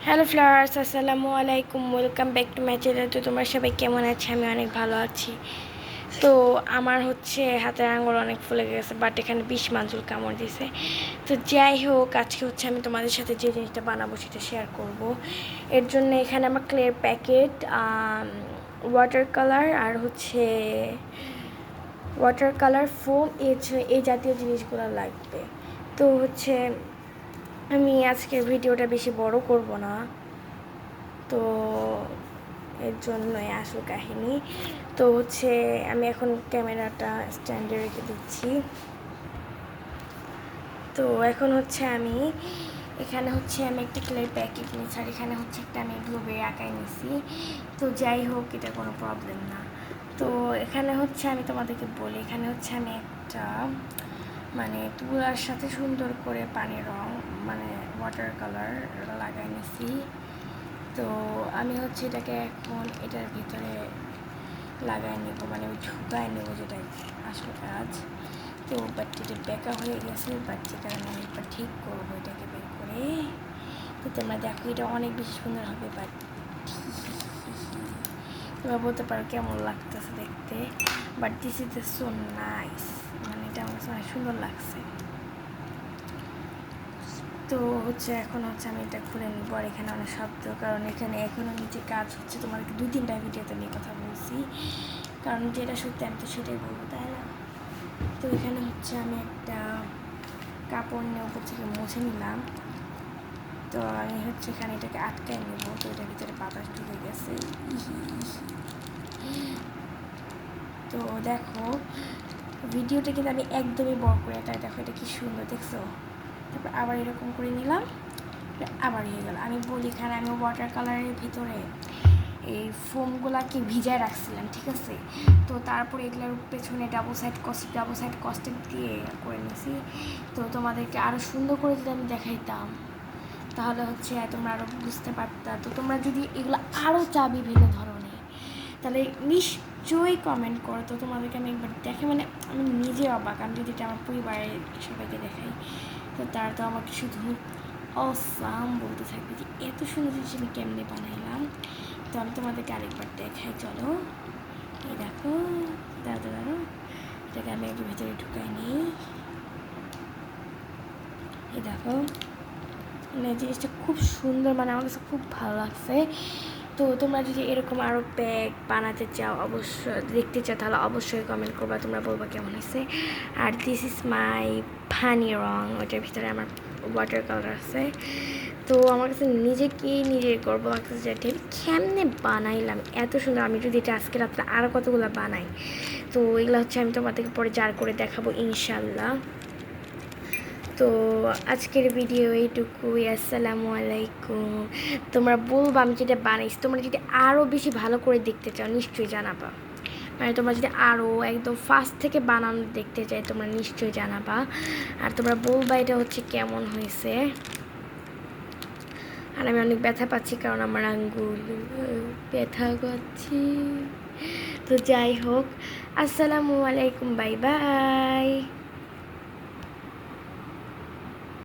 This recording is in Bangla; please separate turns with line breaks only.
হ্যালো ফ্লাওয়ার্স, আসসালামু আলাইকুম, welcome back to my channel. তো তোমরা সবাই কেমন আছে? আমি অনেক ভালো আছি। তো আমার হচ্ছে হাতের আঙুল অনেক ফুলে গেছে, বাট এখানে 20 মাঞ্জুল কামড় দিয়েছে। তো যাই হোক, আজকে হচ্ছে আমি তোমাদের সাথে যে জিনিসটা বানাবো সেটা শেয়ার করব। এর জন্য এখানে আমার ক্লের প্যাকেট, ওয়াটার কালার আর হচ্ছে ওয়াটার কালার ফোম, এই জাতীয় জিনিসগুলো লাগবে। তো হচ্ছে আমি আজকের ভিডিওটা বেশি বড় করব না, তো এর জন্যই আসল কাহিনী। তো হচ্ছে আমি এখন ক্যামেরাটা স্ট্যান্ডে রেখে দিচ্ছি। তো এখন হচ্ছে আমি এখানে হচ্ছে আমি একটা ক্লের প্যাকেট নিয়েছি, আর এখানে হচ্ছে একটা আমি ব্লুবেরি আঁকাই নিয়েছি। তো যাই হোক, এটা কোনো প্রবলেম না। তো এখানে হচ্ছে আমি তোমাদেরকে বলি, এখানে হচ্ছে আমি একটা তুলার সাথে সুন্দর করে পানির রং ওয়াটার কালার লাগাই নিছি। তো আমি হচ্ছে এটাকে এখন এটার ভিতরে লাগাই নেব, ঢুকাই নেব, যেটা আসল কাজ। তো বাট এটা বেঁকা হয়ে গেছে, বাট যে কারণে আমি একবার ঠিক করবো এটাকে বের করে। তো তোমরা দেখো, এটা অনেক বেশি সুন্দর হবে। বাট তোমরা বলতে পারো কেমন লাগতেছে দেখতে, but this is the so nice, এটা আমার কাছে অনেক সুন্দর লাগছে। তো হচ্ছে এখন হচ্ছে আমি এটা খুলে নিব। আর এখানে অনেক শব্দ, কারণ এখানে এখনও নিচে কাজ হচ্ছে। তোমাদেরকে 2-3টা ভিডিওতে নিয়ে কথা বলছি, কারণ যেটা সত্যি আমি তো সেটাই বলবো, তাই না? তো এখানে হচ্ছে আমি একটা কাপড় নিয়ে উপর থেকে মুছে নিলাম। তো আমি হচ্ছে এখানে এটাকে আটকায় নেব। তো এটার ভিতরে বাতাস ঢুকে গেছে। তো দেখো, ভিডিওটা কিন্তু আমি একদমই বড় করে, এটা দেখো, এটা কি সুন্দর দেখছো। তারপর আবার এরকম করে নিলাম, আবার হয়ে গেল। আমি বলি, এখানে আমি ওয়াটার কালারের ভিতরে এই ফোমগুলাকে ভিজায় রাখছিলাম, ঠিক আছে। তো তারপরে এগুলোর পেছনে ডাবল সাইড কস্টেপ দিয়ে করে নিয়েছি। তো তোমাদেরকে আরও সুন্দর করে যদি আমি দেখাইতাম, তাহলে হচ্ছে তোমরা আরও বুঝতে পারতা। তো তোমরা যদি এগুলো আরও চা বিভিন্ন ধরনের, তাহলে নিশ্চয়ই কমেন্ট করো। তো তোমাদেরকে আমি একবার দেখে আমি নিজে অবাক। আমি যদি এটা আমার পরিবারের সবাইকে দেখাই, তো তারা তো আমাকে শুধু অসাম বলতে থাকবে যে এত সুন্দর জিনিস আমি কেমনে বানাইলাম। তো আমি তোমাদেরকে আরেকবার দেখাই, চলো। এই দেখো, দাঁড়ো, এটাকে আমি একটু ভেতরে ঢুকাই নিই। এই দেখো, জিনিসটা খুব সুন্দর, আমার কাছে খুব ভালো লাগছে। তো তোমরা যদি এরকম আরও প্যাক বানাতে চাও, অবশ্যই দেখতে চাও, তাহলে অবশ্যই কমেন্ট করবা, তোমরা বলবা কেমন হয়েছে। আর দিস ইজ মাই ফানি রং, ওইটার ভিতরে আমার ওয়াটার কালার আছে। তো আমার কাছে নিজের গর্ব লাগতেছে যে এটা কেমনে বানাইলাম এত সুন্দর। আমি যদি এটা আজকে রাত্রে আরও কতগুলো বানাই, তো এগুলো হচ্ছে আমি তোমাদেরকে পরে জার করে দেখাবো ইনশাল্লাহ। তো আজকের ভিডিও এইটুকুই। আসসালামু আলাইকুম। তোমরা বলবা আমি যেটা বানাইছি, তোমরা যদি আরও বেশি ভালো করে দেখতে চাও নিশ্চয়ই জানাবা। তোমরা যদি আরও একদম ফার্স্ট থেকে বানানো দেখতে চাই, তোমরা নিশ্চয়ই জানাবা। আর তোমরা বলবা এটা হচ্ছে কেমন হয়েছে। আর আমি অনেক ব্যথা পাচ্ছি, কারণ আমার আঙ্গুল ব্যথা করছি। তো যাই হোক, আসসালামু আলাইকুম, বাই বাই।